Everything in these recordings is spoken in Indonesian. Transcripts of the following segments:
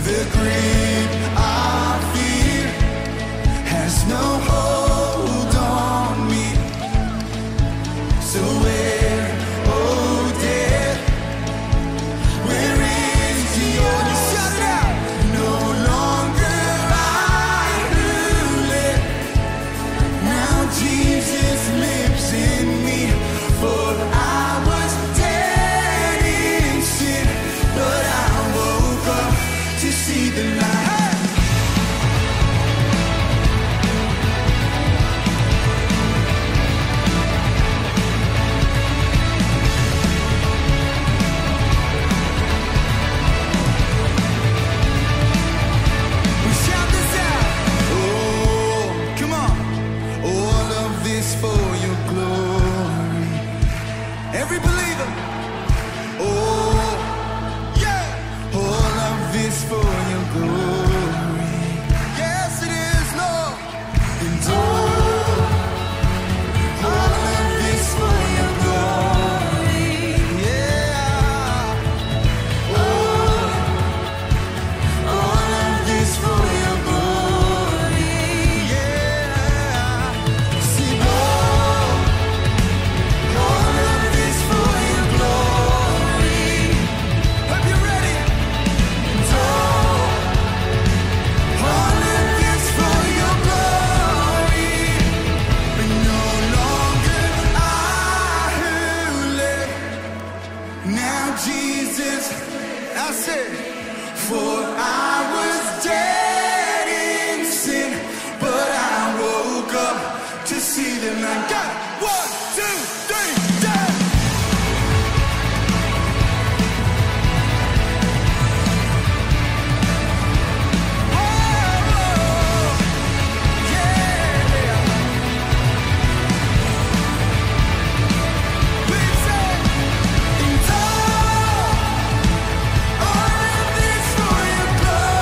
The grip I fear has no hold on me. So where, oh death, where is your shout it out? No longer I who live. Now Jesus lives in me. For I was dead in sin, but I woke up to see the light. We shout this out. Oh, come on. All of this for your glory. Every believer. Oh, yeah. All of this for your glory. Yes, it is, Lord. And all of this for your glory. Yeah. All of this for your glory. Yeah. See, Lord, all of this for your glory. Hope you're ready. And all of this for your glory. But no longer I who live. Now Jesus, I said, for I was dead in sin, but I woke up to see the light. Got it. 1, 2, 3, down. All of this for your glory.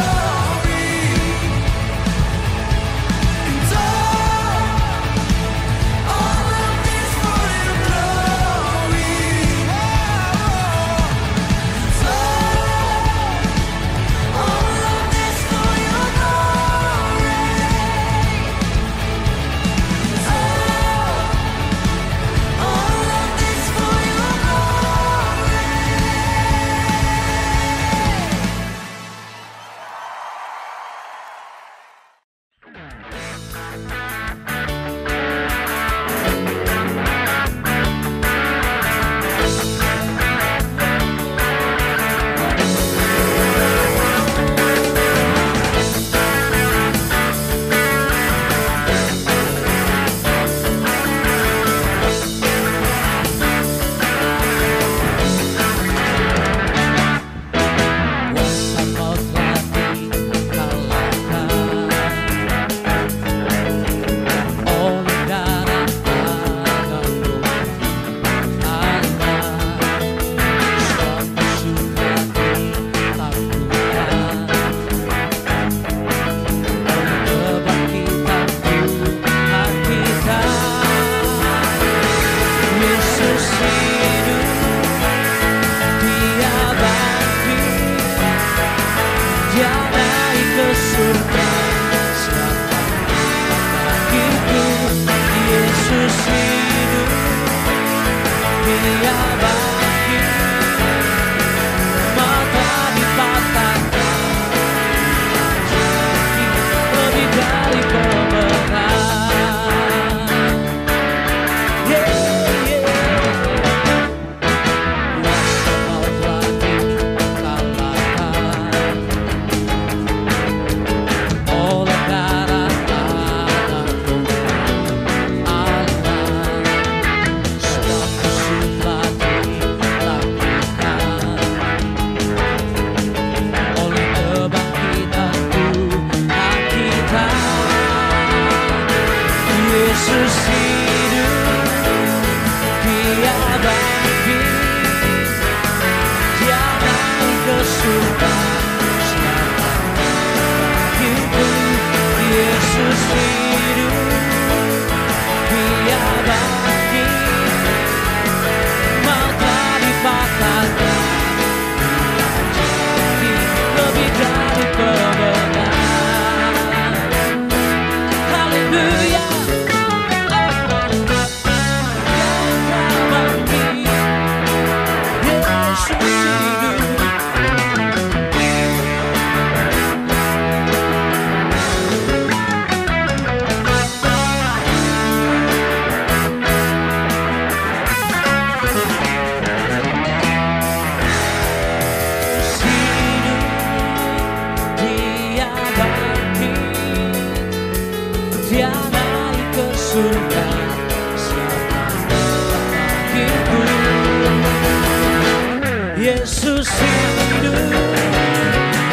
hidup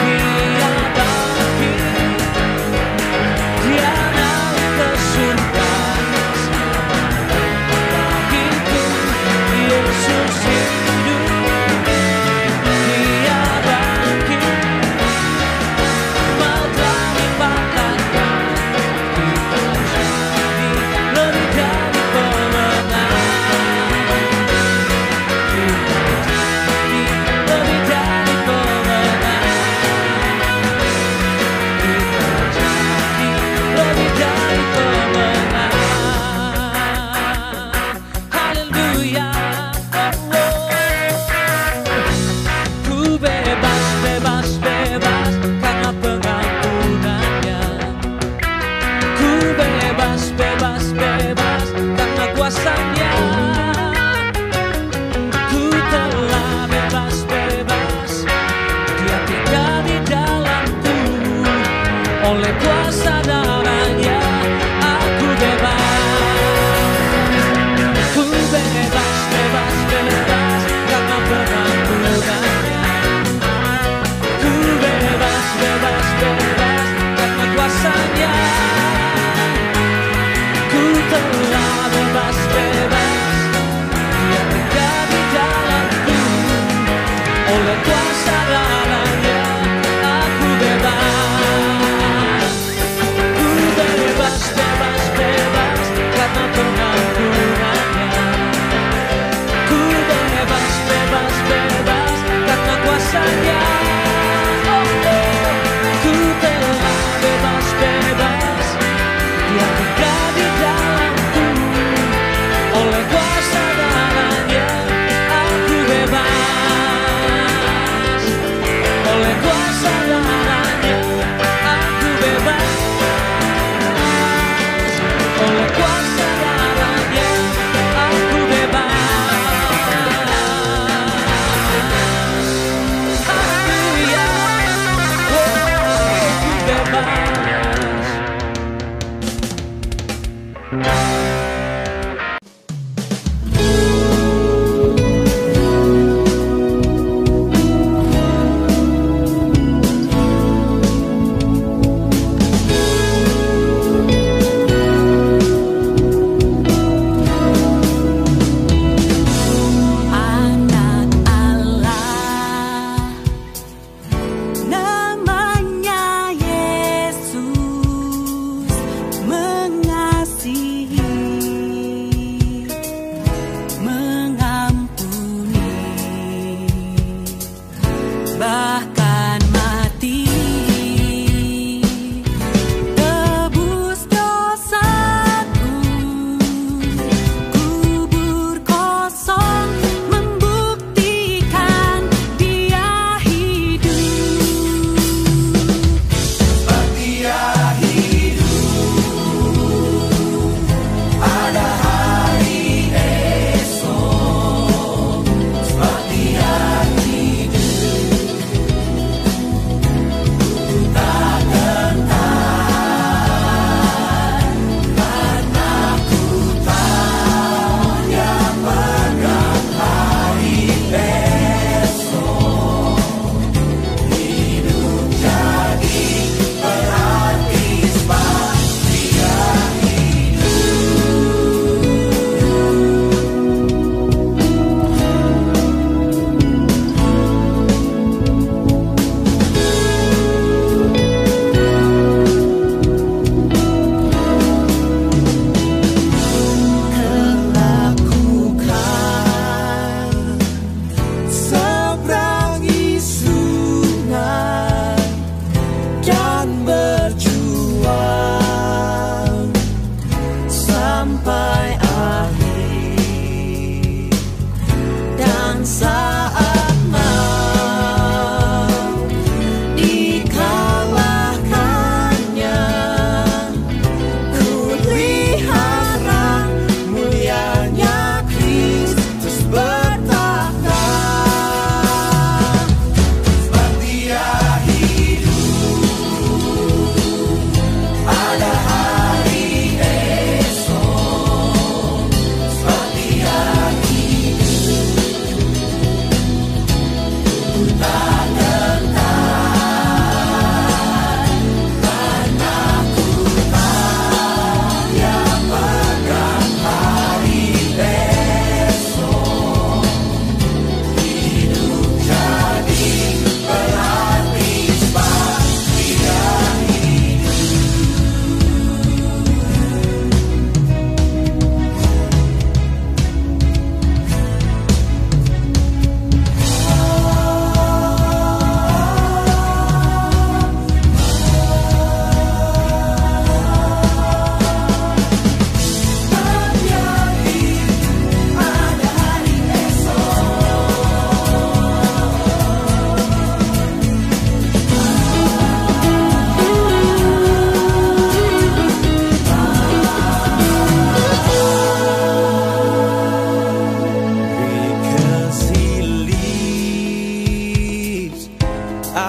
tiada akhir. Dia naik ke surga bagiku. Yesus hidup tiada akhir. Maut telah dipatahkan, kita jadi lebih dari pemenang. Kita jadi lebih dari pemenang. Kita jadi lebih dari pemenang. Haleluya. Ku bebas, bebas, bebas karena pengampunannya. Ku bebas, bebas, bebas karena kuasanya. Ku telah bebas, bebas, Dia tinggal di dalamku. Oleh kuasa darahnya aku bebas. Ku bebas, bebas, bebas karena pengampunannya. Ku bebas, bebas, bebas karena kuasanya. Ku telah bebas, bebas, Dia tinggal di dalamku. Oleh kuasa darahnya aku bebas.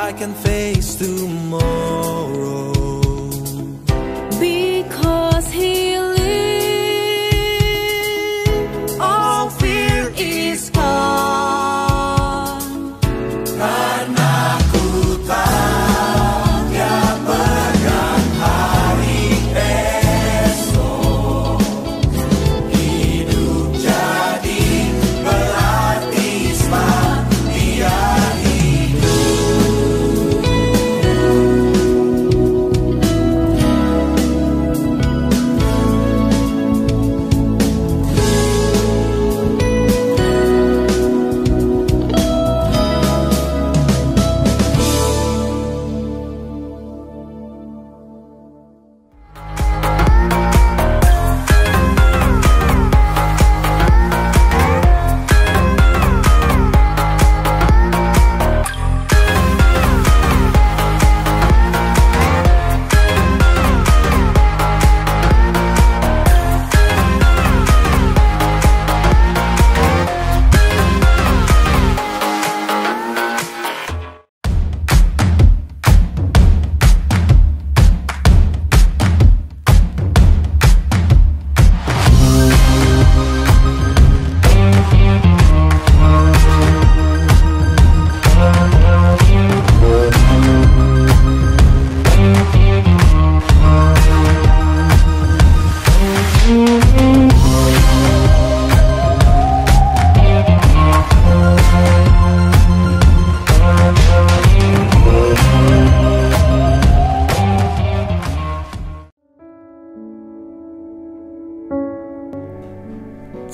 I can face tomorrow. Because He lives, all fear is gone. Karena ku tahu Dia pegang hari esok. Hidup jadi berarti sebab Dia hidup.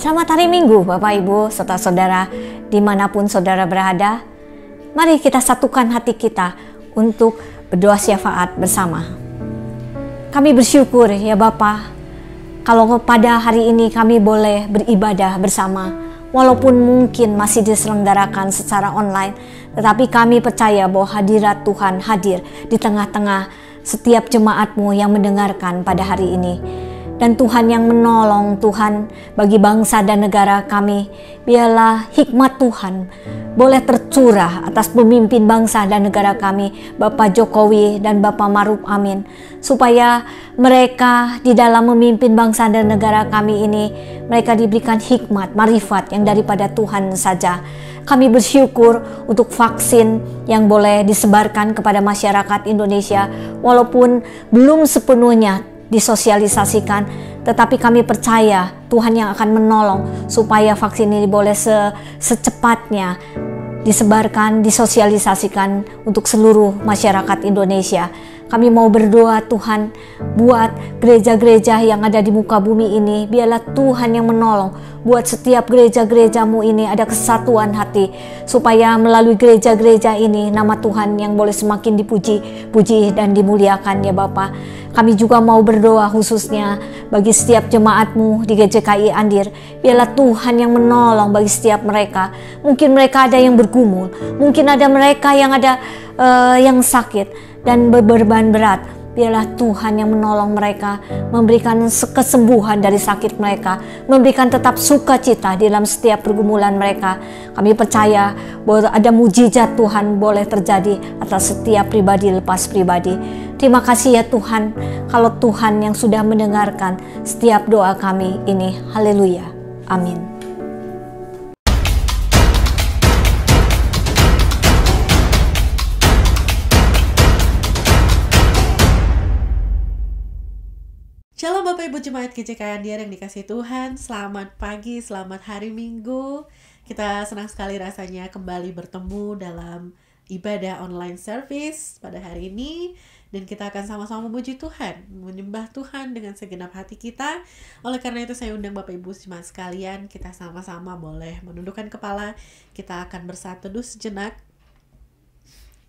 Selamat hari Minggu Bapak Ibu serta saudara dimanapun saudara berada. Mari kita satukan hati kita untuk berdoa syafaat bersama. Kami bersyukur ya Bapa, kalau pada hari ini kami boleh beribadah bersama. Walaupun mungkin masih diselenggarakan secara online, tetapi kami percaya bahwa hadirat Tuhan hadir di tengah-tengah setiap jemaat-Mu yang mendengarkan pada hari ini. Dan Tuhan yang menolong Tuhan bagi bangsa dan negara kami. Biarlah hikmat Tuhan boleh tercurah atas pemimpin bangsa dan negara kami, Bapak Jokowi dan Bapak Maruf Amin. Supaya mereka di dalam memimpin bangsa dan negara kami ini, mereka diberikan hikmat, marifat yang daripada Tuhan saja. Kami bersyukur untuk vaksin yang boleh disebarkan kepada masyarakat Indonesia, walaupun belum sepenuhnya disosialisasikan, tetapi kami percaya Tuhan yang akan menolong supaya vaksin ini boleh secepatnya disebarkan, disosialisasikan untuk seluruh masyarakat Indonesia. Kami mau berdoa Tuhan buat gereja-gereja yang ada di muka bumi ini. Biarlah Tuhan yang menolong buat setiap gereja-gerejamu ini ada kesatuan hati, supaya melalui gereja-gereja ini nama Tuhan yang boleh semakin dipuji, puji dan dimuliakan ya Bapa. Kami juga mau berdoa khususnya bagi setiap jemaatmu di GJKI Andir. Biarlah Tuhan yang menolong bagi setiap mereka. Mungkin mereka ada yang bergumul, mungkin ada mereka yang ada yang sakit dan beban berat. Biarlah Tuhan yang menolong mereka, memberikan kesembuhan dari sakit mereka, memberikan tetap sukacita di dalam setiap pergumulan mereka. Kami percaya bahwa ada mujizat Tuhan boleh terjadi atas setiap pribadi lepas pribadi. Terima kasih ya Tuhan, kalau Tuhan yang sudah mendengarkan setiap doa kami ini. Haleluya. Amin. Shalom Bapak Ibu Jemaat GJKI Andir yang dikasihi Tuhan. Selamat pagi, selamat hari Minggu. Kita senang sekali rasanya kembali bertemu dalam ibadah online service pada hari ini. Dan kita akan sama-sama memuji Tuhan, menyembah Tuhan dengan segenap hati kita. Oleh karena itu saya undang Bapak Ibu Jemaat sekalian, kita sama-sama boleh menundukkan kepala. Kita akan bersatu teduh sejenak.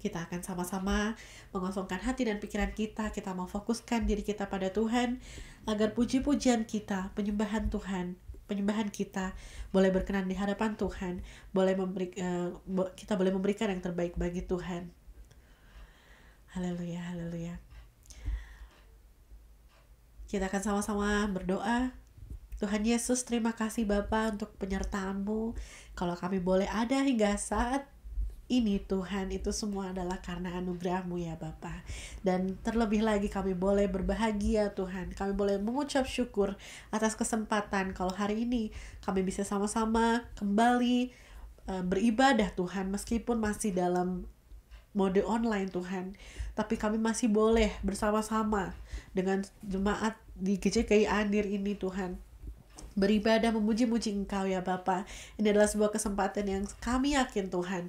Kita akan sama-sama mengosongkan hati dan pikiran kita. Kita mau fokuskan diri kita pada Tuhan, agar puji-pujian kita, penyembahan Tuhan, penyembahan kita boleh berkenan di hadapan Tuhan. Kita boleh memberikan yang terbaik bagi Tuhan. Haleluya, haleluya. Kita akan sama-sama berdoa. Tuhan Yesus, terima kasih Bapa untuk penyertaan-Mu. Kalau kami boleh ada hingga saat ini Tuhan, itu semua adalah karena anugerah-Mu ya Bapa. Dan terlebih lagi kami boleh berbahagia Tuhan, kami boleh mengucap syukur atas kesempatan kalau hari ini kami bisa sama-sama kembali beribadah Tuhan, meskipun masih dalam mode online Tuhan, tapi kami masih boleh bersama-sama dengan jemaat di GCKI Andir ini Tuhan, beribadah memuji-muji Engkau ya Bapa. Ini adalah sebuah kesempatan yang kami yakin Tuhan,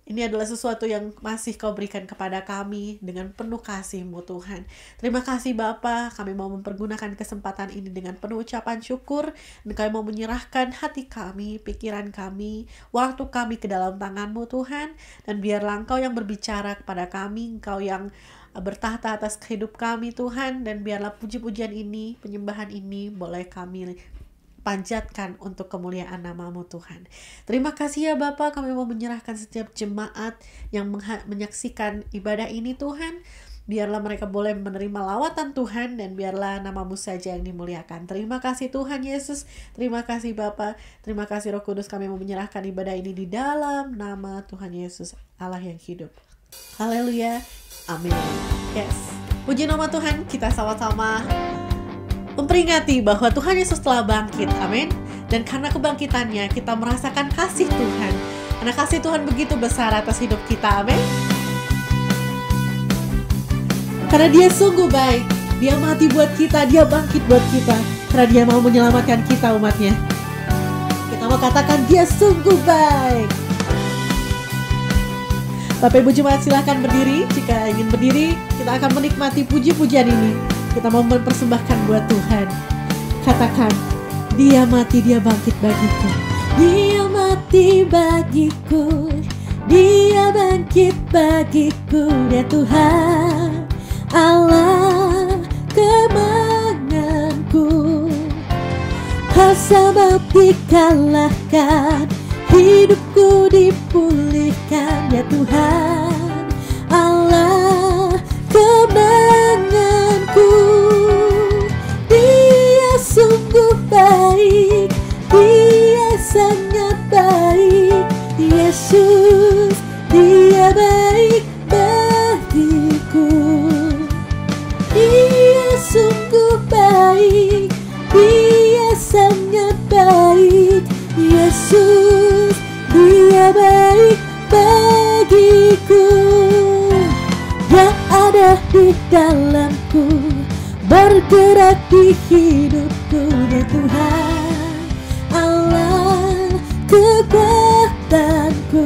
ini adalah sesuatu yang masih Kau berikan kepada kami dengan penuh kasih-Mu Tuhan. Terima kasih Bapa, kami mau mempergunakan kesempatan ini dengan penuh ucapan syukur, dan kami mau menyerahkan hati kami, pikiran kami, waktu kami ke dalam tangan-Mu Tuhan, dan biarlah Engkau yang berbicara kepada kami, Engkau yang bertahta atas hidup kami Tuhan, dan biarlah puji-pujian ini, penyembahan ini boleh kami panjatkan untuk kemuliaan nama-Mu Tuhan. Terima kasih ya Bapa, kami mau menyerahkan setiap jemaat yang menyaksikan ibadah ini Tuhan. Biarlah mereka boleh menerima lawatan Tuhan, dan biarlah nama-Mu saja yang dimuliakan. Terima kasih Tuhan Yesus, terima kasih Bapa, terima kasih Roh Kudus, kami mau menyerahkan ibadah ini di dalam nama Tuhan Yesus, Allah yang hidup. Haleluya, amin. Yes, puji nama Tuhan, kita sama-sama memperingati bahwa Tuhan Yesus telah bangkit, amin. Dan karena kebangkitannya kita merasakan kasih Tuhan, karena kasih Tuhan begitu besar atas hidup kita, amin. Karena Dia sungguh baik, Dia mati buat kita, Dia bangkit buat kita, karena Dia mau menyelamatkan kita umatnya. Kita mau katakan Dia sungguh baik. Bapak Ibu Jemaat silahkan berdiri. Jika ingin berdiri, kita akan menikmati puji-pujian ini. Kita mau mempersembahkan buat Tuhan. Katakan, Dia mati, Dia bangkit bagiku. Dia mati bagiku, Dia bangkit bagiku. Dia Tuhan, Allah kemenanganku. Kuasa maut dikalahkan, hidupku dipulihkan. Ya Tuhan, Allah kemenanganku. Dia sungguh baik, Dia sangat baik. Yesus, Dia baik bagiku. Dia sungguh baik, Dia sangat baik. Yesus, Dia baik bagiku. Yang ada di dalamku, bergerak di hidupku. Ya Tuhan, Allah kekuatanku.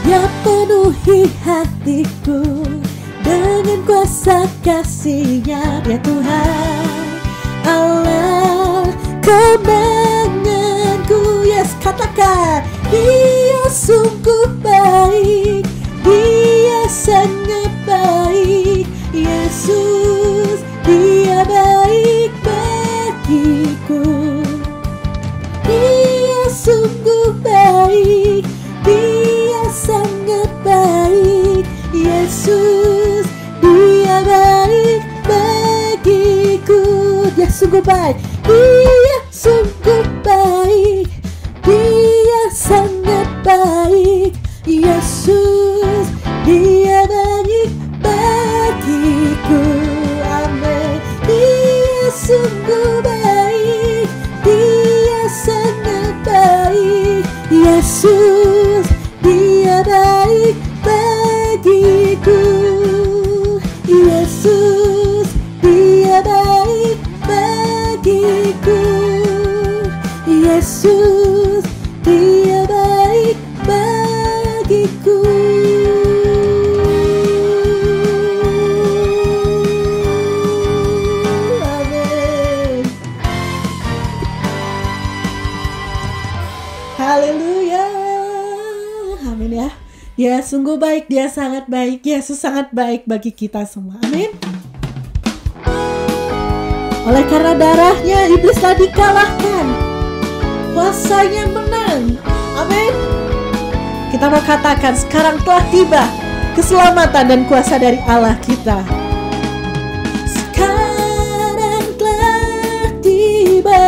Ya penuhi hatiku dengan kuasa kasih-Nya. Ya Tuhan, Allah kemenanganku. Yes, katakan, Dia sungguh baik, Dia sangat baik. Yesus, Dia baik bagiku. Dia sungguh baik, Dia sangat baik. Yesus, Dia baik bagiku. Dia sungguh baik, Dia sungguh baik, Dia sangat baik. Yesus, Dia baik bagiku. Amin. Dia sungguh baik, Dia sangat baik. Yesus, Dia baik bagiku. Yesus, Dia baik bagiku. Yesus, Dia baik bagiku. Amin. Haleluya. Amin ya. Dia sungguh baik, Dia sangat baik. Yesus sangat baik bagi kita semua. Amin. Oleh karena darah-Nya iblis telah dikalahkan, kuasa-Nya menang. Amin. Kita mau katakan, sekarang telah tiba keselamatan dan kuasa dari Allah kita. Sekarang telah tiba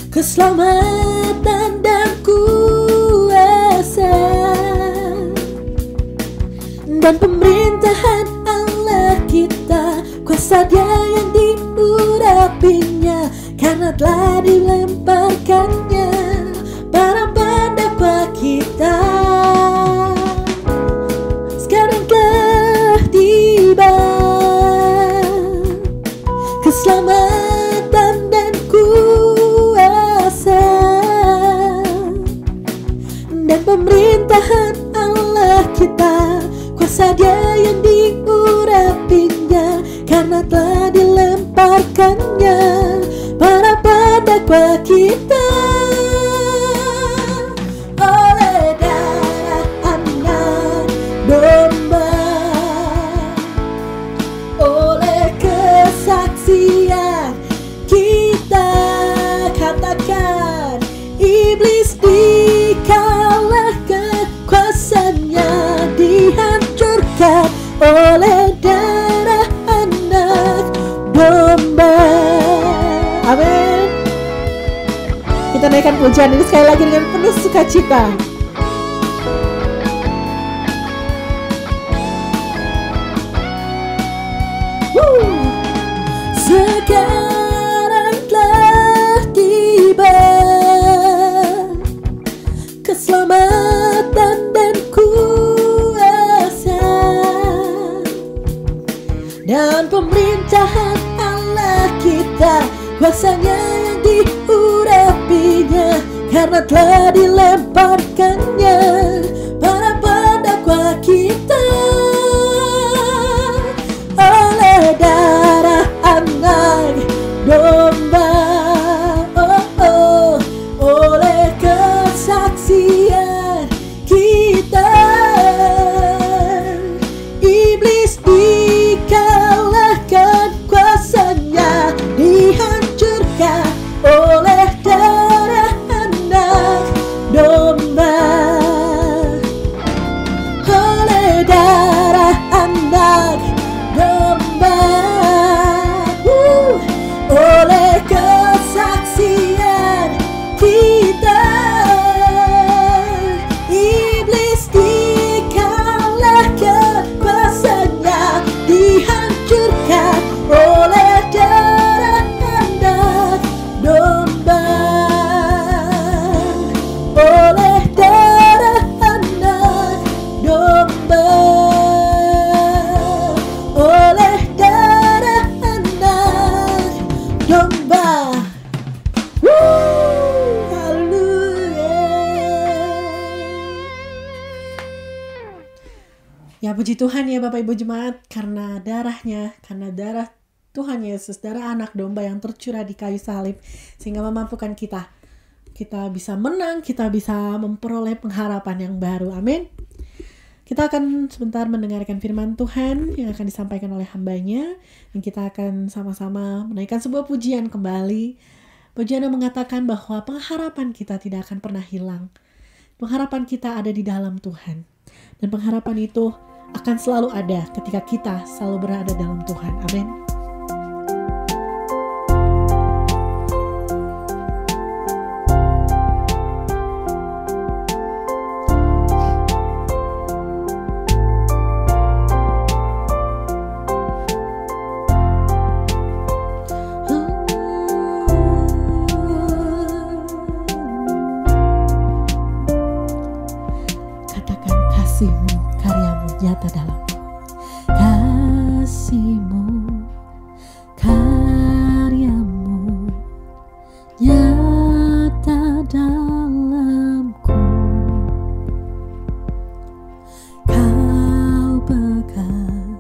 keselamatan dan kuasa dan pemerintahan Allah kita, kuasa Dia yang diurapinya, karena telah dilemparkannya para pendakwa kita. Sekarang telah tiba keselamatan dan kuasa dan pemerintahan Allah kita, kuasa Dia yang diurapinya, karena telah dilemparkannya para pendakwa kita. Oleh darah anak domba, oleh kesaksian kita katakan, iblis dikalahkan, kuasanya dihancurkan oleh darah anak domba. Amin. Kita naikkan pujian ini sekali lagi dengan penuh sukacita. Sekarang telah tiba keselamatan dan kuasa dan pemerintahan Allah kita, kuasanya yang diurapinya, karena telah dilemparkannya para pendakwa kita. Oleh darah anak domba, oleh kesaksian kita, iblis dikalahkan, kuasanya dihancurkan oleh darah anak domba. Oleh darah anak domba, oleh kesaksian kita, iblis dikalahkan, kuasanya dihancurkan oleh darah anak domba. Oleh darah anak domba, oleh darah anak domba. Haleluya. Ya puji Tuhan ya Bapak Ibu Jemaat, karena darahnya, karena darah Tuhan Yesus, darah anak domba yang tercurah di kayu salib, sehingga memampukan kita bisa menang, kita bisa memperoleh pengharapan yang baru. Amin. Kita akan sebentar mendengarkan firman Tuhan yang akan disampaikan oleh hambanya, dan kita akan sama-sama menaikkan sebuah pujian kembali. Pujian yang mengatakan bahwa pengharapan kita tidak akan pernah hilang. Pengharapan kita ada di dalam Tuhan. Dan pengharapan itu akan selalu ada ketika kita selalu berada dalam Tuhan. Amin. Katakan kasih-Mu, karya-Mu nyata dalamku. Kasih-Mu, karya-Mu nyata dalamku. Kau pegang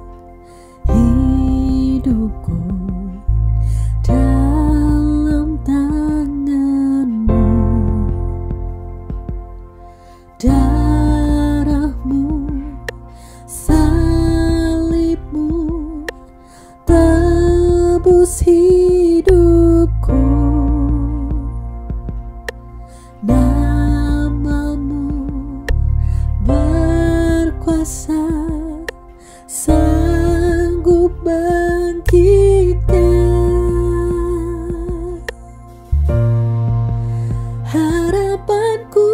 hidupku dalam tangan-Mu. Darah-Mu, salib-Mu tebus hidupku. Nama-Mu berkuasa, sanggup bangkitkan. Harapanku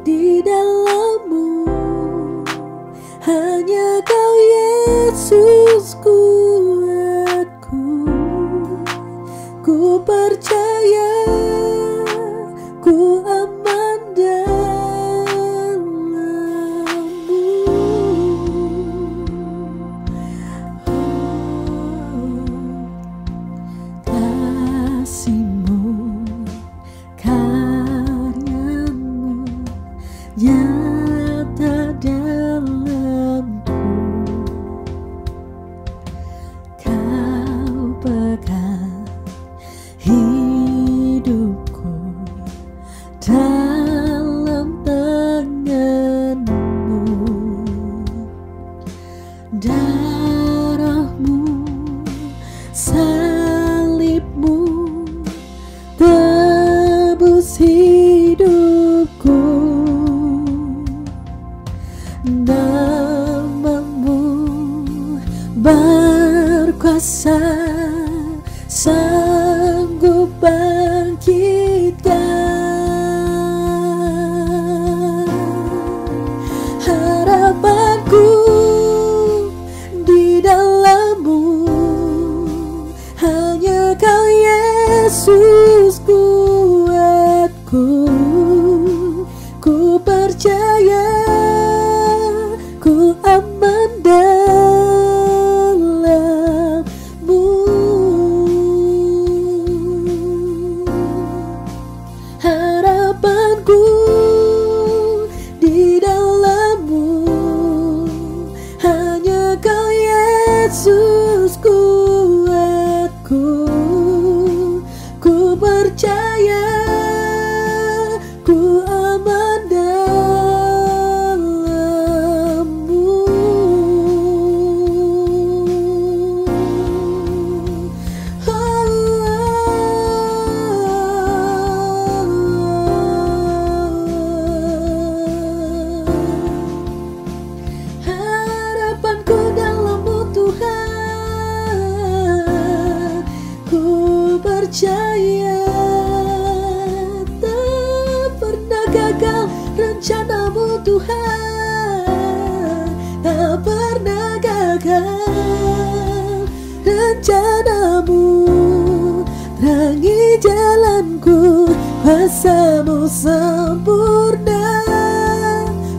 di dalam-Mu, Yesus kuatku, ku percaya ku aman dalam-Mu. Kasih-Mu, karya-Mu nyata dalamku. Kau pegang hidupku dalam tangan-Mu. Darah-Mu, salib-Mu tebus hidupku. Nama-Mu berkuasa, sanggup bangkitkan. Harapanku di dalam-Mu, hanya Kau Yesus kuatku, ku percaya ku aman dalam-Mu. Harapanku di dalam-Mu, hanya Kau Yesus kuatku, ku percaya ku aman dalam-Mu. Harapanku dalam-Mu Tuhan, ku percaya tak pernah gagal rencana-Mu Tuhan, tak pernah gagal rencana-Mu. Terangi jalanku, kuasa-Mu sempurna,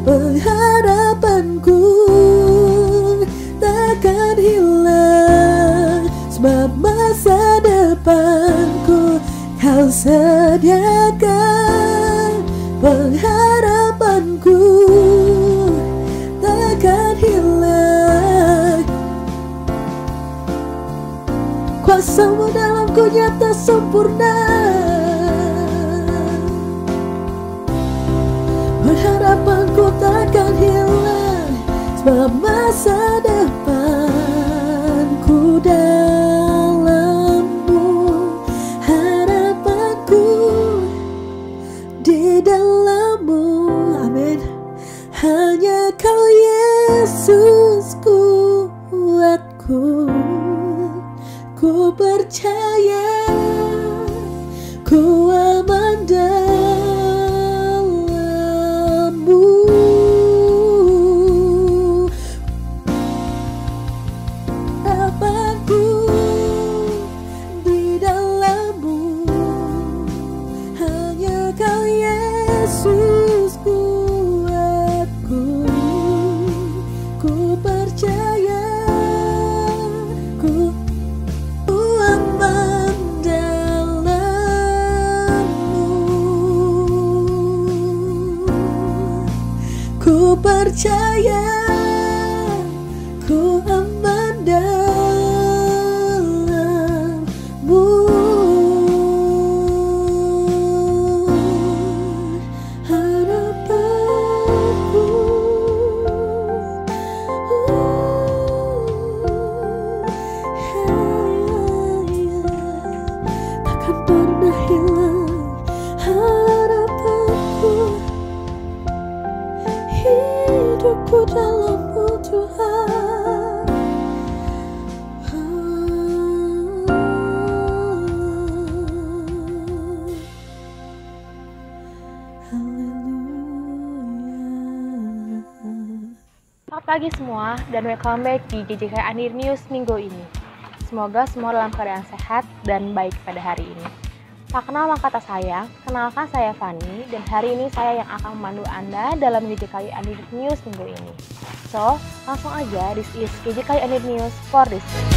pengharapanku takkan hilang, sebab masa depanku Kau sediakan. Pengharapanku takkan hilang, kuasa-Mu dalamku nyata sempurna. Pengharapanku takkan hilang, sebab masa depanku dalam-Mu. Harapanku di dalam-Mu, amin. Hanya Kau Yesus kuatku, ku percaya ku aman dalam-Mu. Harapanku di dalam-Mu, hanya Kau Yesus kuatku, ku percaya ku aman dalam-Mu. Ku percaya ku aman dalam-Mu. Harapanku takkan pernah hilang. Harapanku, hidupku dalam-Mu Tuhan. Haleluya. Selamat pagi semua dan welcome back di GJK Andir News minggu ini. Semoga semua dalam keadaan sehat dan baik pada hari ini. Tak kenal maka kata saya, kenalkan saya Fani dan hari ini saya yang akan memandu Anda dalam GJK Andir News minggu ini. So, langsung aja, this is GJK Andir News for this week.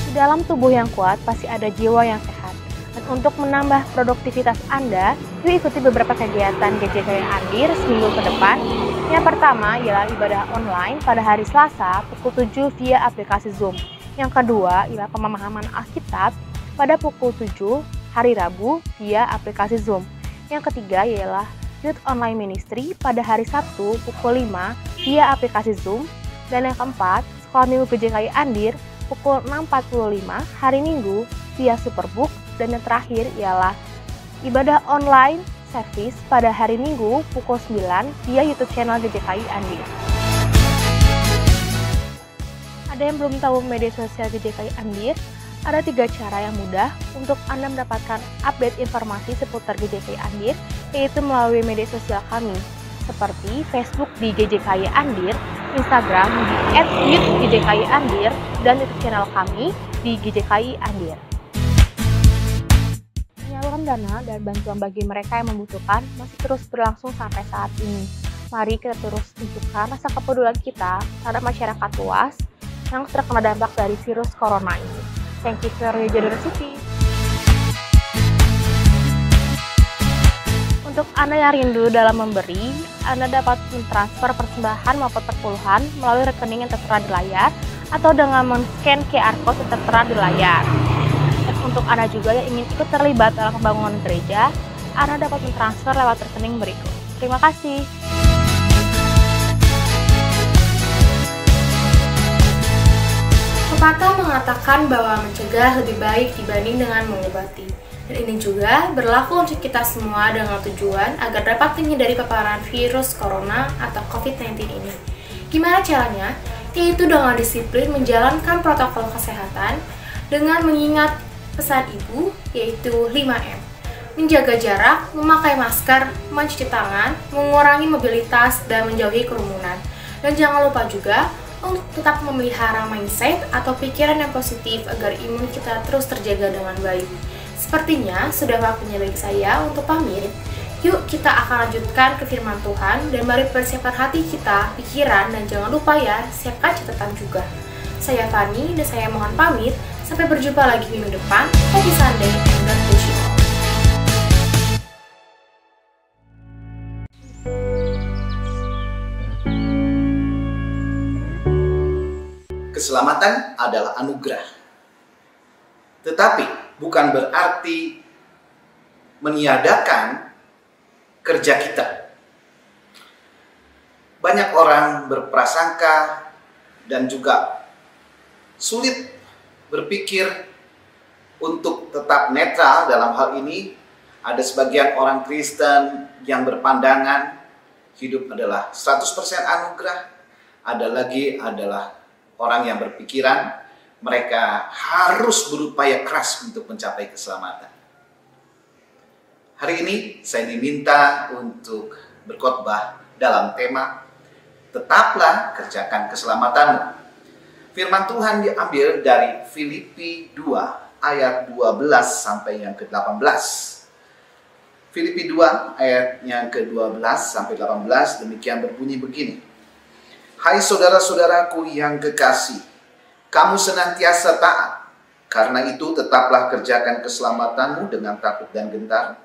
Di dalam tubuh yang kuat pasti ada jiwa yang sehat. Dan untuk menambah produktivitas Anda, yuk ikuti beberapa kegiatan GJK Andir seminggu ke depan. Yang pertama ialah ibadah online pada hari Selasa pukul 7 via aplikasi Zoom. Yang kedua ialah pemahaman Alkitab pada pukul 7 hari Rabu via aplikasi Zoom. Yang ketiga ialah Youth Online Ministry pada hari Sabtu pukul 5 via aplikasi Zoom. Dan yang keempat, Sekolah Minggu GJK Andir pukul 6.45 hari Minggu via Superbook. Dan yang terakhir ialah ibadah online service pada hari Minggu pukul 9 via YouTube channel GJK Andir. Ada yang belum tahu media sosial GJK Andir? Ada 3 cara yang mudah untuk Anda mendapatkan update informasi seputar GJK Andir, yaitu melalui media sosial kami, seperti Facebook di GJK Andir, Instagram di @GJK Andir, dan YouTube channel kami di GJK Andir. Penyaluran dana dan bantuan bagi mereka yang membutuhkan masih terus berlangsung sampai saat ini. Mari kita terus tunjukkan rasa kepedulian kita terhadap masyarakat luas yang terkena dampak dari virus corona ini. Thank you for your generosity. Untuk Anda yang rindu dalam memberi, Anda dapat mentransfer persembahan maupun perpuluhan melalui rekening yang tertera di layar atau dengan men-scan QR Code yang tertera di layar. Untuk Anda juga yang ingin ikut terlibat dalam pembangunan gereja, Anda dapat mentransfer lewat rekening berikut. Terima kasih. Pepatah mengatakan bahwa mencegah lebih baik dibanding dengan mengobati. Dan ini juga berlaku untuk kita semua dengan tujuan agar dapat menghindari paparan virus corona atau COVID-19 ini. Gimana caranya? Yaitu dengan disiplin menjalankan protokol kesehatan dengan mengingat pesan ibu, yaitu 5M. Menjaga jarak, memakai masker, mencuci tangan, mengurangi mobilitas, dan menjauhi kerumunan. Dan jangan lupa juga untuk tetap memelihara mindset atau pikiran yang positif agar imun kita terus terjaga dengan baik. Sepertinya sudah waktunya bagi saya untuk pamit. Yuk kita akan lanjutkan ke firman Tuhan dan mari persiapkan hati kita, pikiran, dan jangan lupa ya, siapkan catatan juga. Saya Fani dan saya mohon pamit. Sampai berjumpa lagi minggu depan. Happy Sunday and God bless you all. Keselamatan adalah anugerah. Tetapi bukan berarti meniadakan kerja kita. Banyak orang berprasangka dan juga sulit berpikir untuk tetap netral dalam hal ini. Ada sebagian orang Kristen yang berpandangan hidup adalah 100% anugerah. Ada lagi adalah orang yang berpikiran mereka harus berupaya keras untuk mencapai keselamatan. Hari ini saya diminta untuk berkhotbah dalam tema Tetaplah Kerjakan Keselamatanmu. Firman Tuhan diambil dari Filipi 2 ayat 12 sampai yang ke-18. Filipi 2 ayat yang ke-12 sampai 18 demikian berbunyi begini. Hai saudara-saudaraku yang kekasih, kamu senantiasa taat. Karena itu tetaplah kerjakan keselamatanmu dengan takut dan gentar.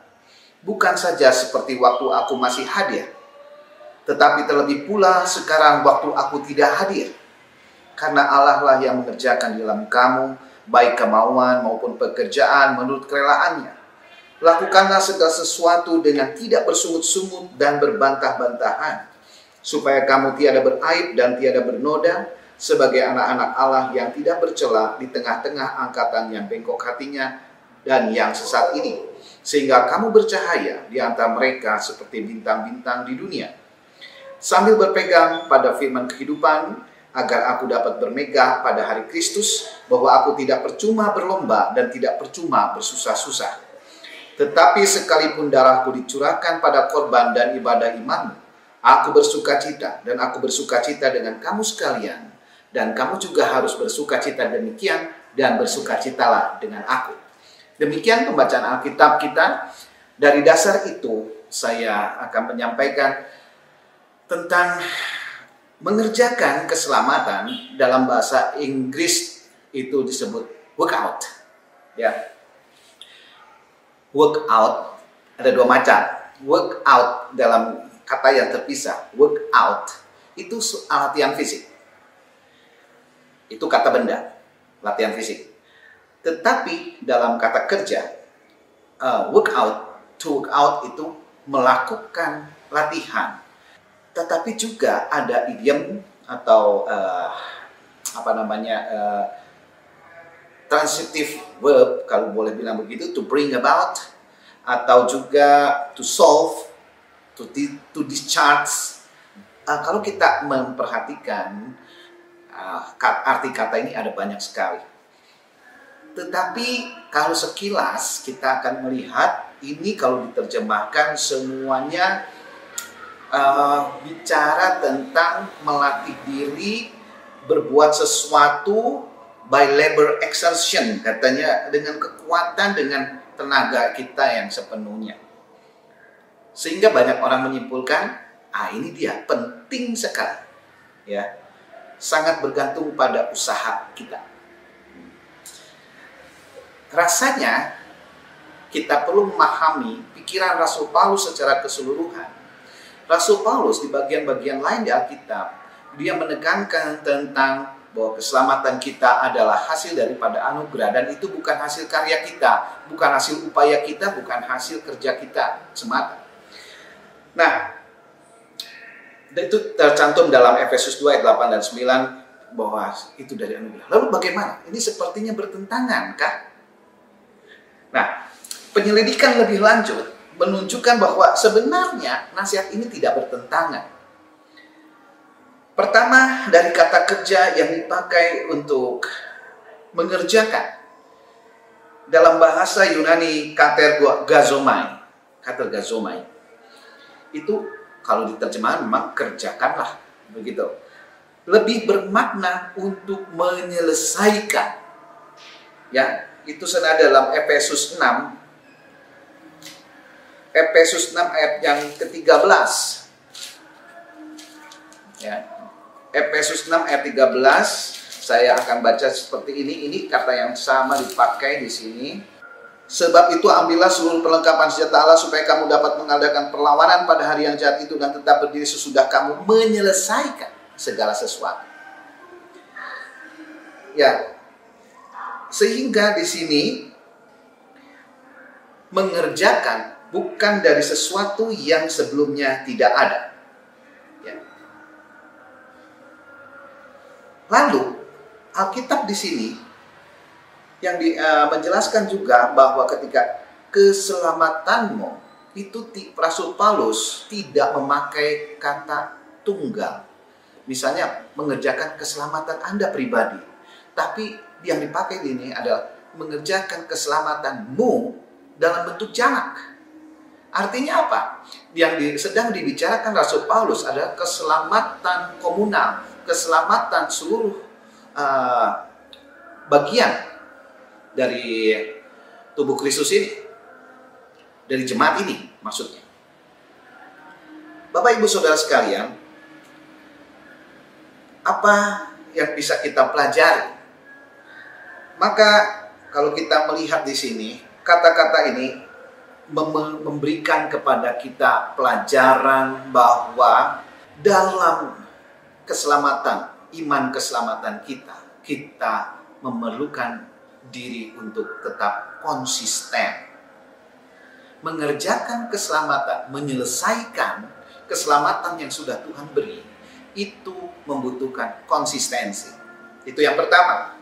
Bukan saja seperti waktu aku masih hadir, tetapi terlebih pula sekarang waktu aku tidak hadir. Karena Allah lah yang mengerjakan di dalam kamu, baik kemauan maupun pekerjaan menurut kerelaannya. Lakukanlah segala sesuatu dengan tidak bersungut-sungut dan berbantah-bantahan, supaya kamu tiada beraib dan tiada bernoda, sebagai anak-anak Allah yang tidak bercela di tengah-tengah angkatan yang bengkok hatinya dan yang sesat ini, sehingga kamu bercahaya di antara mereka seperti bintang-bintang di dunia. Sambil berpegang pada firman kehidupan, agar aku dapat bermegah pada hari Kristus, bahwa aku tidak percuma berlomba dan tidak percuma bersusah-susah. Tetapi sekalipun darahku dicurahkan pada korban dan ibadah imanmu, Aku bersukacita dan aku bersukacita dengan kamu sekalian, dan kamu juga harus bersukacita demikian dan bersukacitalah dengan aku. Demikian pembacaan Alkitab kita. Dari dasar itu saya akan menyampaikan tentang mengerjakan keselamatan. Dalam bahasa Inggris itu disebut workout. Ya. Workout ada dua macam. Workout dalam kata yang terpisah, workout itu latihan fisik. Itu kata benda, latihan fisik. Tetapi dalam kata kerja, workout, to work out itu melakukan latihan. Tetapi juga ada idiom atau transitive verb, kalau boleh bilang begitu, to bring about, atau juga to solve, to discharge. Kalau kita memperhatikan arti kata ini ada banyak sekali. Tetapi kalau sekilas kita akan melihat ini kalau diterjemahkan semuanya bicara tentang melatih diri berbuat sesuatu by labor exertion, katanya dengan kekuatan, dengan tenaga kita yang sepenuhnya. Sehingga banyak orang menyimpulkan, ini dia penting sekali, ya, sangat bergantung pada usaha kita. Rasanya kita perlu memahami pikiran Rasul Paulus secara keseluruhan. Rasul Paulus di bagian-bagian lain di Alkitab, dia menekankan tentang bahwa keselamatan kita adalah hasil daripada anugerah, dan itu bukan hasil karya kita, bukan hasil upaya kita, bukan hasil kerja kita semata. Nah, itu tercantum dalam Efesus 2 ayat 8 dan 9 bahwa itu dari anugerah. Lalu bagaimana? Ini sepertinya bertentangan, kah? Nah, penyelidikan lebih lanjut menunjukkan bahwa sebenarnya nasihat ini tidak bertentangan. Pertama, dari kata kerja yang dipakai untuk mengerjakan. Dalam bahasa Yunani, katergazomai. Itu kalau diterjemahkan memang kerjakanlah, begitu. Lebih bermakna untuk menyelesaikan. Ya, itu senada dalam Efesus 6. Efesus 6 ayat yang ke-13. Ya. Efesus 6 ayat 13, saya akan baca seperti ini. Ini kata yang sama dipakai di sini. Sebab itu ambillah seluruh perlengkapan senjata Allah supaya kamu dapat mengadakan perlawanan pada hari yang jahat itu dan tetap berdiri sesudah kamu menyelesaikan segala sesuatu. Ya. Sehingga di sini mengerjakan bukan dari sesuatu yang sebelumnya tidak ada. Ya. Lalu Alkitab di sini yang menjelaskan juga bahwa ketika keselamatanmu itu Rasul Paulus tidak memakai kata tunggal. Misalnya mengerjakan keselamatan Anda pribadi, tapi yang dipakai di ini adalah mengerjakan keselamatanmu dalam bentuk jamak. Artinya apa? Yang sedang dibicarakan Rasul Paulus adalah keselamatan komunal, keselamatan seluruh bagian dari tubuh Kristus ini, dari jemaat ini maksudnya. Bapak Ibu Saudara sekalian, apa yang bisa kita pelajari? Maka kalau kita melihat di sini, kata-kata ini memberikan kepada kita pelajaran bahwa dalam keselamatan, iman keselamatan kita memerlukan diri untuk tetap konsisten. Mengerjakan keselamatan, menyelesaikan keselamatan yang sudah Tuhan beri, itu membutuhkan konsistensi. Itu yang pertama.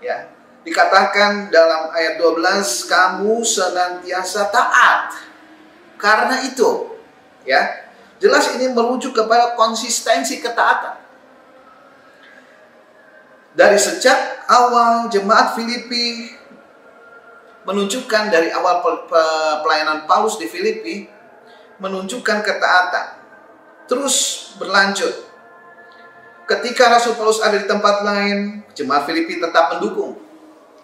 Ya. Dikatakan dalam ayat 12, kamu senantiasa taat. Karena itu, ya, jelas ini merujuk kepada konsistensi ketaatan. Dari sejak awal jemaat Filipi menunjukkan dari awal pelayanan Paulus di Filipi menunjukkan ketaatan. terus berlanjut. Ketika Rasul Paulus ada di tempat lain, jemaat Filipi tetap mendukung.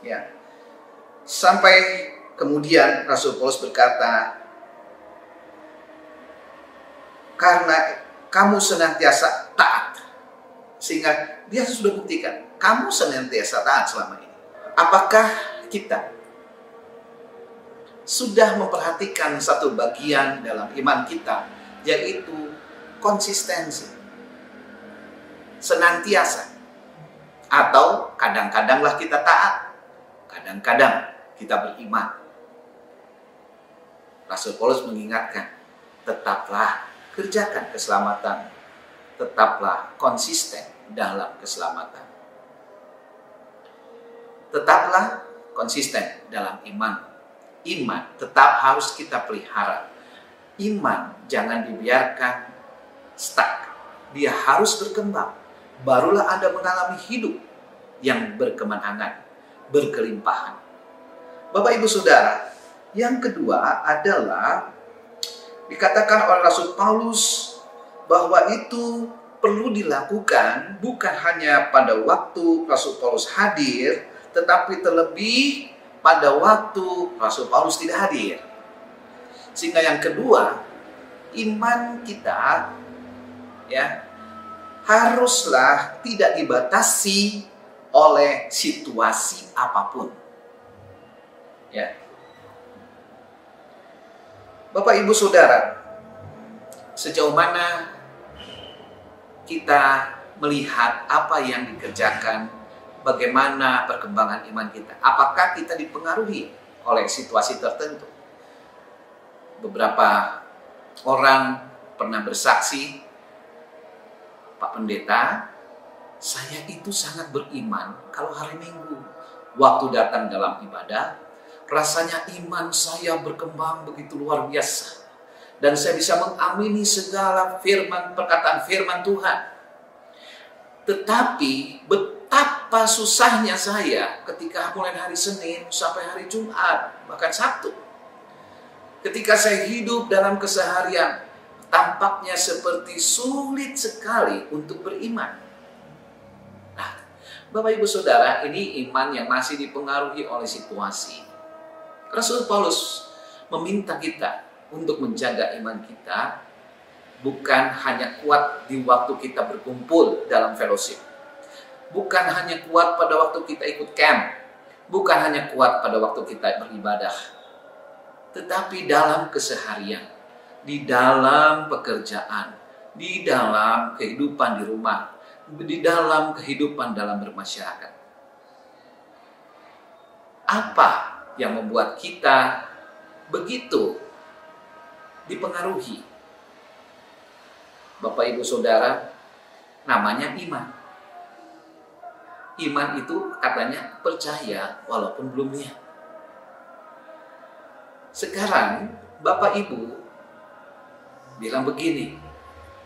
Ya. Sampai kemudian Rasul Paulus berkata, karena kamu senantiasa taat. Sehingga dia sudah buktikan, kamu senantiasa taat selama ini. Apakah kita sudah memperhatikan satu bagian dalam iman kita, yaitu konsistensi? Senantiasa. Atau kadang-kadanglah kita taat, kadang-kadang kita beriman. Rasul Paulus mengingatkan, tetaplah kerjakan keselamatan, tetaplah konsisten dalam keselamatan. Tetaplah konsisten dalam iman. Iman tetap harus kita pelihara. Iman jangan dibiarkan stuck. Dia harus berkembang. Barulah Anda mengalami hidup yang berkemenangan, berkelimpahan. Bapak Ibu Saudara, yang kedua adalah dikatakan oleh Rasul Paulus bahwa itu perlu dilakukan bukan hanya pada waktu Rasul Paulus hadir, tetapi terlebih pada waktu Rasul Paulus tidak hadir. Sehingga yang kedua, iman kita ya haruslah tidak dibatasi oleh situasi apapun. Ya. Bapak Ibu Saudara, sejauh mana kita melihat apa yang dikerjakan, bagaimana perkembangan iman kita? Apakah kita dipengaruhi oleh situasi tertentu? Beberapa orang pernah bersaksi, Pak Pendeta, saya itu sangat beriman kalau hari Minggu. Waktu datang dalam ibadah, rasanya iman saya berkembang begitu luar biasa. Dan saya bisa mengamini segala perkataan firman Tuhan. Tetapi betapa susahnya saya ketika mulai hari Senin sampai hari Jumat, bahkan Sabtu. Ketika saya hidup dalam keseharian, tampaknya seperti sulit sekali untuk beriman. Nah, Bapak Ibu Saudara, ini iman yang masih dipengaruhi oleh situasi. Rasul Paulus meminta kita untuk menjaga iman kita, bukan hanya kuat di waktu kita berkumpul dalam fellowship, bukan hanya kuat pada waktu kita ikut camp, bukan hanya kuat pada waktu kita beribadah, tetapi dalam keseharian, di dalam pekerjaan, di dalam kehidupan di rumah, di dalam kehidupan dalam bermasyarakat. Apa yang membuat kita begitu dipengaruhi? Bapak Ibu Saudara, namanya iman. Iman itu katanya percaya walaupun belum lihat. Sekarang Bapak Ibu bilang begini,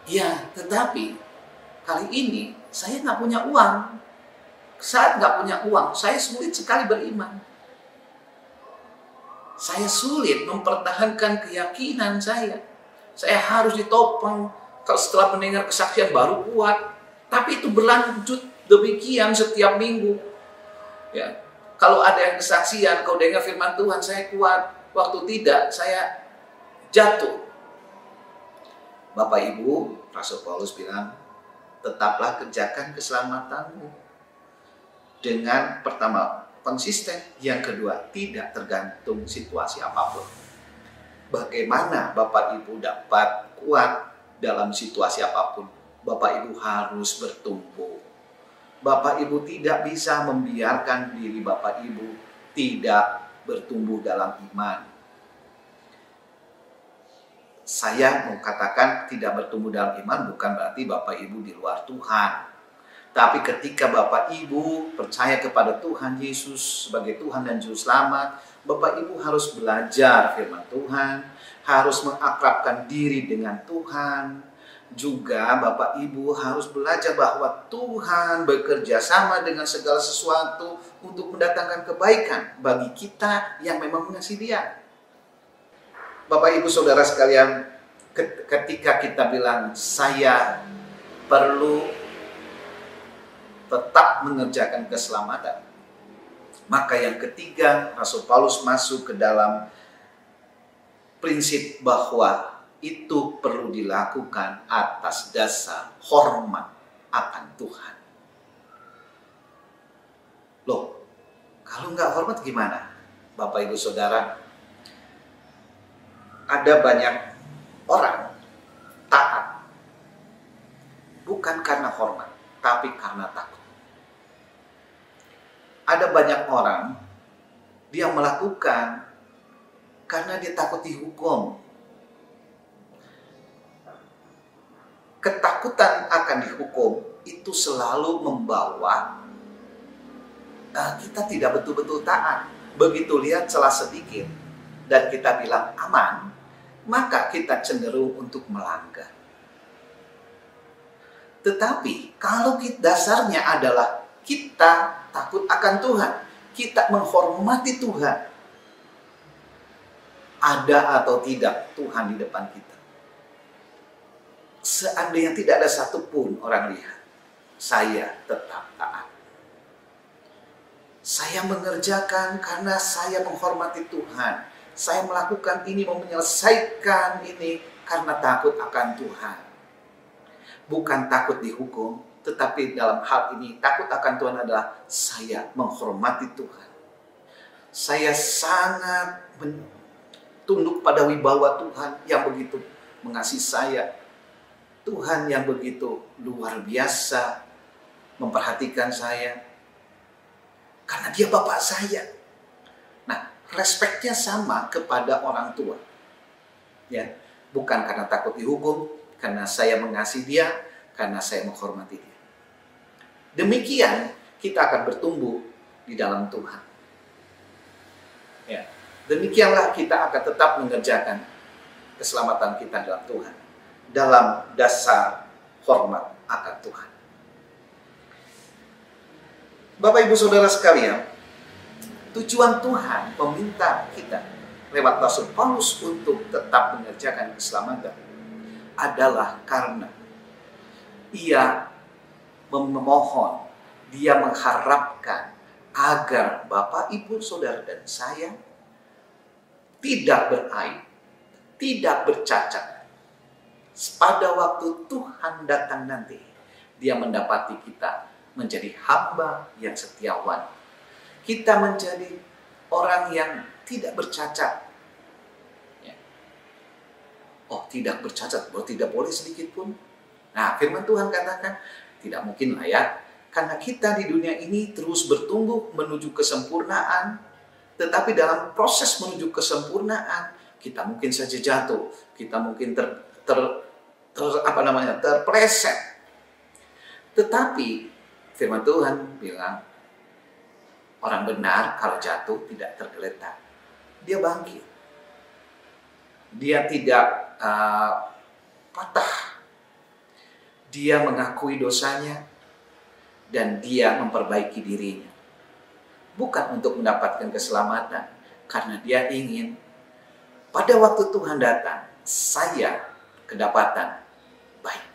ya tetapi kali ini saya nggak punya uang. Saat nggak punya uang, saya sulit sekali beriman. Saya sulit mempertahankan keyakinan saya. Saya harus ditopang kalau setelah mendengar kesaksian baru kuat. Tapi itu berlanjut demikian setiap minggu. Ya, kalau ada yang kesaksian, kalau dengar firman Tuhan saya kuat. Waktu tidak, saya jatuh. Bapak Ibu, Rasul Paulus bilang, tetaplah kerjakan keselamatanmu. Dengan pertama, konsisten. Yang kedua, tidak tergantung situasi apapun. Bagaimana Bapak Ibu dapat kuat dalam situasi apapun? Bapak Ibu harus bertumbuh. Bapak Ibu tidak bisa membiarkan diri Bapak Ibu tidak bertumbuh dalam iman. Saya mau katakan tidak bertumbuh dalam iman bukan berarti Bapak Ibu di luar Tuhan. Tapi ketika Bapak Ibu percaya kepada Tuhan Yesus sebagai Tuhan dan Juru Selamat, Bapak Ibu harus belajar firman Tuhan, harus mengakrabkan diri dengan Tuhan. Juga Bapak Ibu harus belajar bahwa Tuhan bekerja sama dengan segala sesuatu untuk mendatangkan kebaikan bagi kita yang memang mengasihi Dia. Bapak Ibu Saudara sekalian, ketika kita bilang saya perlu tetap mengerjakan keselamatan, maka yang ketiga Rasul Paulus masuk ke dalam prinsip bahwa itu perlu dilakukan atas dasar hormat akan Tuhan. Loh, kalau nggak hormat gimana? Bapak Ibu Saudara, ada banyak orang taat bukan karena hormat, tapi karena takut. Ada banyak orang dia melakukan karena dia takut dihukum. Ketakutan akan dihukum itu selalu membawa kita tidak betul-betul taat. Begitu lihat celah sedikit dan kita bilang aman, maka kita cenderung untuk melanggar. Tetapi kalau dasarnya adalah kita takut akan Tuhan, kita menghormati Tuhan, ada atau tidak Tuhan di depan kita. Seandainya tidak ada satupun orang lihat, saya tetap taat. Saya mengerjakan karena saya menghormati Tuhan. Saya melakukan ini, mau menyelesaikan ini karena takut akan Tuhan. Bukan takut dihukum, tetapi dalam hal ini takut akan Tuhan adalah saya menghormati Tuhan. Saya sangat tunduk pada wibawa Tuhan yang begitu mengasihi saya. Tuhan yang begitu luar biasa memperhatikan saya. Karena dia bapak saya. Nah, respeknya sama kepada orang tua. Ya, bukan karena takut dihukum, karena saya mengasihi dia, karena saya menghormati dia. Demikian kita akan bertumbuh di dalam Tuhan. Ya, demikianlah kita akan tetap mengerjakan keselamatan kita dalam Tuhan, dalam dasar hormat akan Tuhan. Bapak Ibu Saudara sekalian, tujuan Tuhan meminta kita lewat Rasul Paulus untuk tetap mengerjakan keselamatan adalah karena ia memohon, dia mengharapkan agar Bapak Ibu Saudara dan saya tidak beraib, tidak bercacat. Pada waktu Tuhan datang nanti, dia mendapati kita menjadi hamba yang setiawan. Kita menjadi orang yang tidak bercacat. Ya. Oh, tidak bercacat, tidak boleh sedikit pun. Nah, firman Tuhan katakan, tidak mungkin lah ya. Karena kita di dunia ini terus bertumbuh menuju kesempurnaan. Tetapi dalam proses menuju kesempurnaan, kita mungkin saja jatuh. Kita mungkin terpleset. Tetapi firman Tuhan bilang, orang benar kalau jatuh tidak tergeletak. Dia bangkit. Dia tidak patah. Dia mengakui dosanya dan dia memperbaiki dirinya. Bukan untuk mendapatkan keselamatan, karena dia ingin pada waktu Tuhan datang, saya kedapatan baik.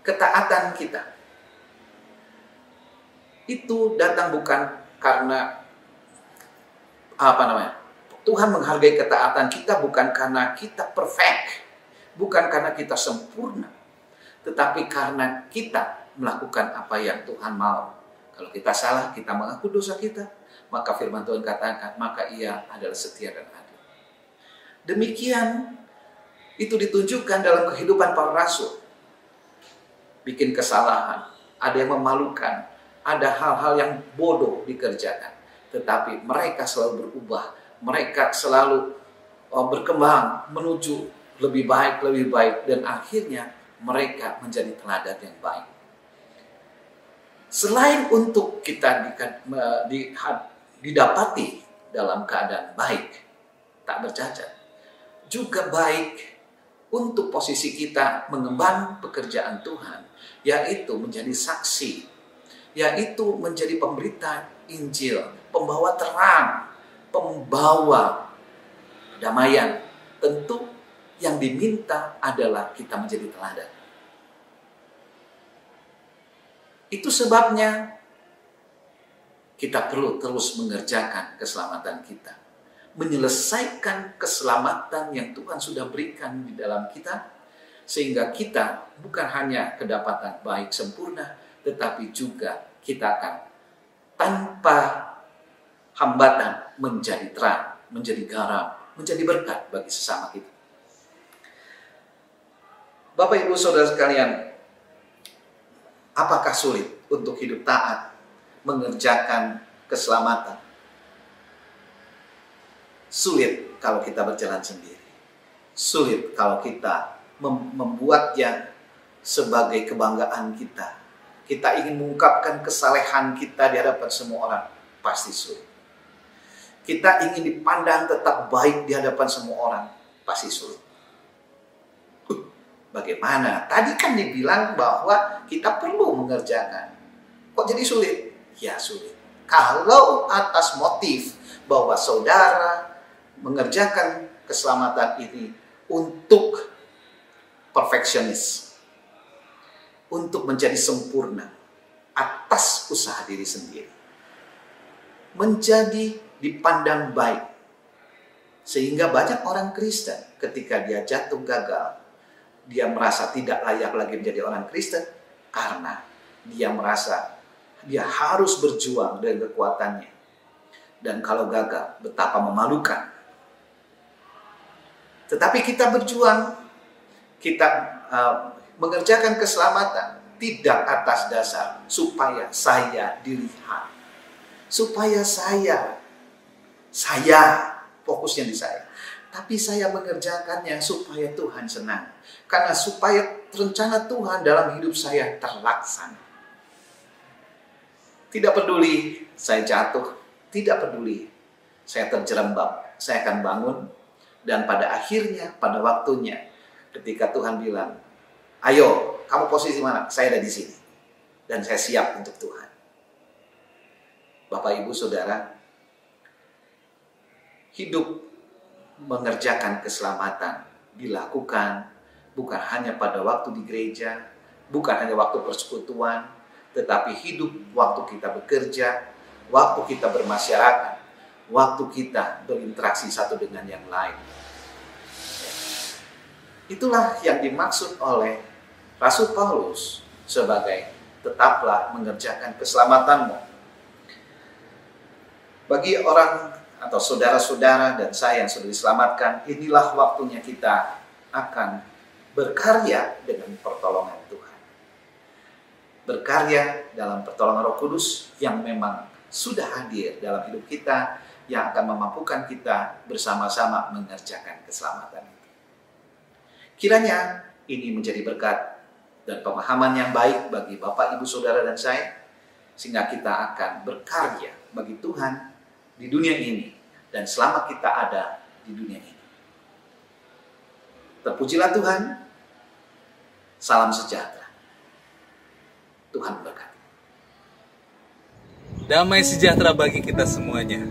Ketaatan kita itu datang bukan karena Tuhan menghargai ketaatan kita bukan karena kita perfect, bukan karena kita sempurna, tetapi karena kita melakukan apa yang Tuhan mau. Kalau kita salah, kita mengaku dosa kita, maka firman Tuhan katakan, maka ia adalah setia dan adil. Demikian itu ditunjukkan dalam kehidupan para rasul. Bikin kesalahan, ada yang memalukan, ada hal-hal yang bodoh dikerjakan. Tetapi mereka selalu berubah, mereka selalu berkembang menuju lebih baik, dan akhirnya mereka menjadi teladan yang baik. Selain untuk kita didapati dalam keadaan baik, tak bercacat, juga baik untuk posisi kita mengemban pekerjaan Tuhan, yaitu menjadi saksi, yaitu menjadi pemberita Injil, pembawa terang, pembawa damaian. Tentu Yang diminta adalah kita menjadi teladan. Itu sebabnya kita perlu terus mengerjakan keselamatan kita. Menyelesaikan keselamatan yang Tuhan sudah berikan di dalam kita. Sehingga kita bukan hanya kedapatan baik sempurna, tetapi juga kita akan tanpa hambatan menjadi terang, menjadi garam, menjadi berkat bagi sesama kita. Bapak Ibu Saudara sekalian, apakah sulit untuk hidup taat, mengerjakan keselamatan? Sulit kalau kita berjalan sendiri. Sulit kalau kita membuatnya sebagai kebanggaan kita. Kita ingin mengungkapkan kesalehan kita di hadapan semua orang. Pasti sulit. Kita ingin dipandang tetap baik di hadapan semua orang. Pasti sulit. Bagaimana? Tadi kan dibilang bahwa kita perlu mengerjakan. Kok jadi sulit? Ya sulit. Kalau atas motif bahwa saudara mengerjakan keselamatan ini untuk perfeksionis, untuk menjadi sempurna atas usaha diri sendiri, menjadi dipandang baik, sehingga banyak orang Kristen ketika dia jatuh gagal, dia merasa tidak layak lagi menjadi orang Kristen karena dia merasa dia harus berjuang dengan kekuatannya, dan kalau gagal betapa memalukan. Tetapi kita berjuang, kita mengerjakan keselamatan tidak atas dasar supaya saya dilihat, supaya saya fokusnya di saya, tapi saya mengerjakannya supaya Tuhan senang, karena supaya rencana Tuhan dalam hidup saya terlaksana. Tidak peduli saya jatuh, tidak peduli saya terjerembab, saya akan bangun. Dan pada akhirnya, pada waktunya, ketika Tuhan bilang, ayo, kamu posisi mana? Saya ada di sini. Dan saya siap untuk Tuhan. Bapak, Ibu, Saudara, hidup mengerjakan keselamatan dilakukan bukan hanya pada waktu di gereja, bukan hanya waktu persekutuan, tetapi hidup waktu kita bekerja, waktu kita bermasyarakat, waktu kita berinteraksi satu dengan yang lain. Itulah yang dimaksud oleh Rasul Paulus sebagai tetaplah mengerjakan keselamatanmu. Bagi orang atau saudara-saudara dan saya yang sudah diselamatkan, inilah waktunya kita akan berkarya dengan pertolongan Tuhan. Berkarya dalam pertolongan Roh Kudus yang memang sudah hadir dalam hidup kita, yang akan memampukan kita bersama-sama mengerjakan keselamatan itu. Kiranya ini menjadi berkat dan pemahaman yang baik bagi Bapak, Ibu, Saudara, dan saya, sehingga kita akan berkarya bagi Tuhan di dunia ini dan selama kita ada di dunia ini. Terpujilah Tuhan. Salam sejahtera. Tuhan berkati. Damai sejahtera bagi kita semuanya.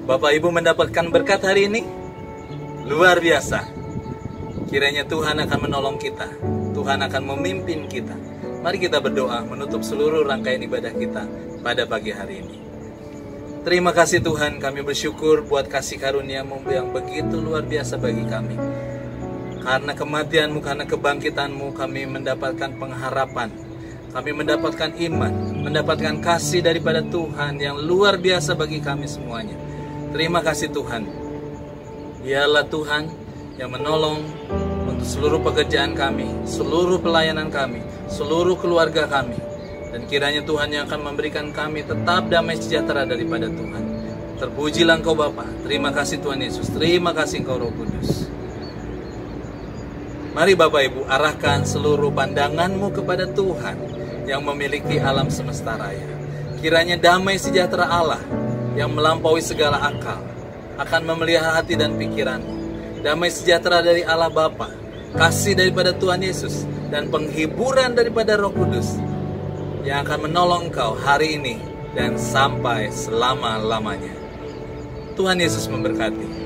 Bapak Ibu mendapatkan berkat hari ini? Luar biasa. Kiranya Tuhan akan menolong kita. Tuhan akan memimpin kita. Mari kita berdoa menutup seluruh rangkaian ibadah kita pada pagi hari ini. Terima kasih Tuhan, kami bersyukur buat kasih karunia-Mu yang begitu luar biasa bagi kami. Karena kematian-Mu, karena kebangkitan-Mu, kami mendapatkan pengharapan. Kami mendapatkan iman, mendapatkan kasih daripada Tuhan yang luar biasa bagi kami semuanya. Terima kasih Tuhan. Dialah Tuhan yang menolong untuk seluruh pekerjaan kami, seluruh pelayanan kami, seluruh keluarga kami. Dan kiranya Tuhan yang akan memberikan kami tetap damai sejahtera daripada Tuhan. Terpujilah Engkau Bapa. Terima kasih Tuhan Yesus. Terima kasih Engkau Roh Kudus. Mari Bapak Ibu arahkan seluruh pandangan-Mu kepada Tuhan yang memiliki alam semesta raya. Kiranya damai sejahtera Allah yang melampaui segala akal akan memelihara hati dan pikiran-Mu. Damai sejahtera dari Allah Bapa, kasih daripada Tuhan Yesus, dan penghiburan daripada Roh Kudus yang akan menolong engkau hari ini dan sampai selama-lamanya. Tuhan Yesus memberkati.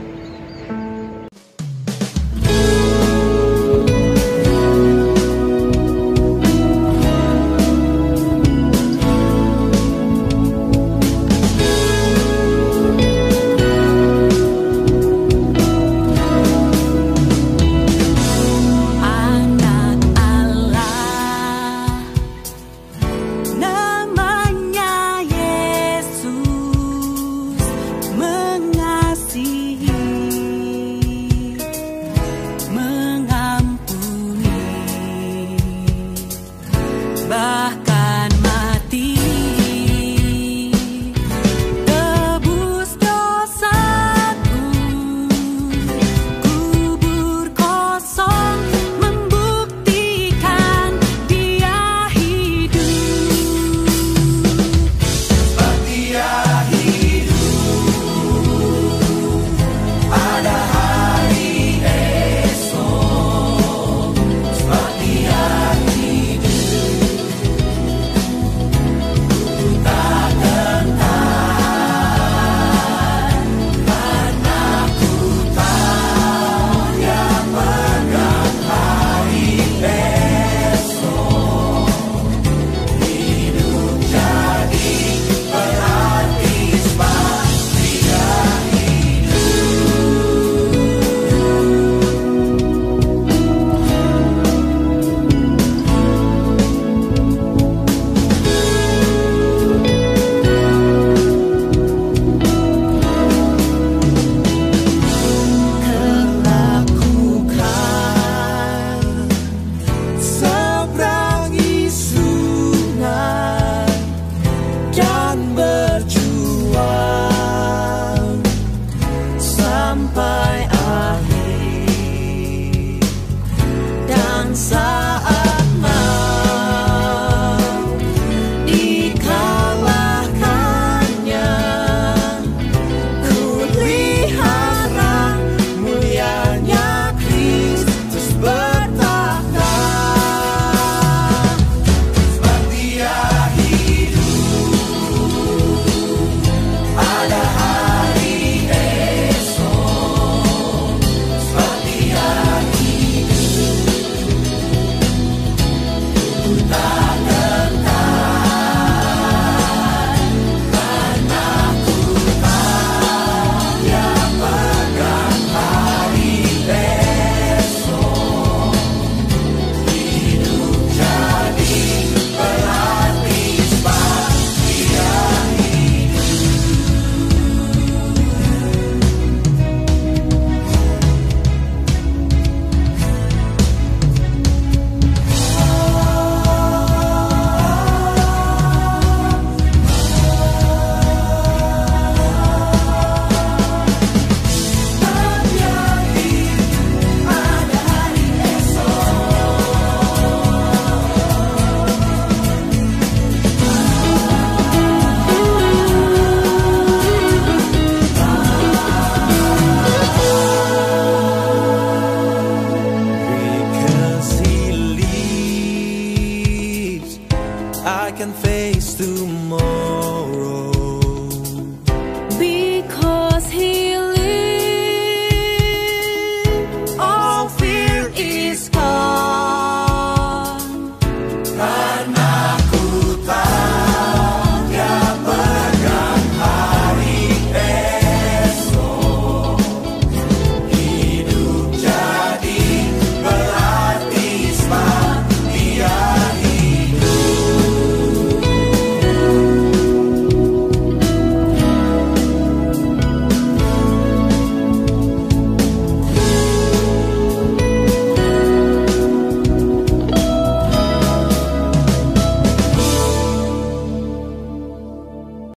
can face tomorrow.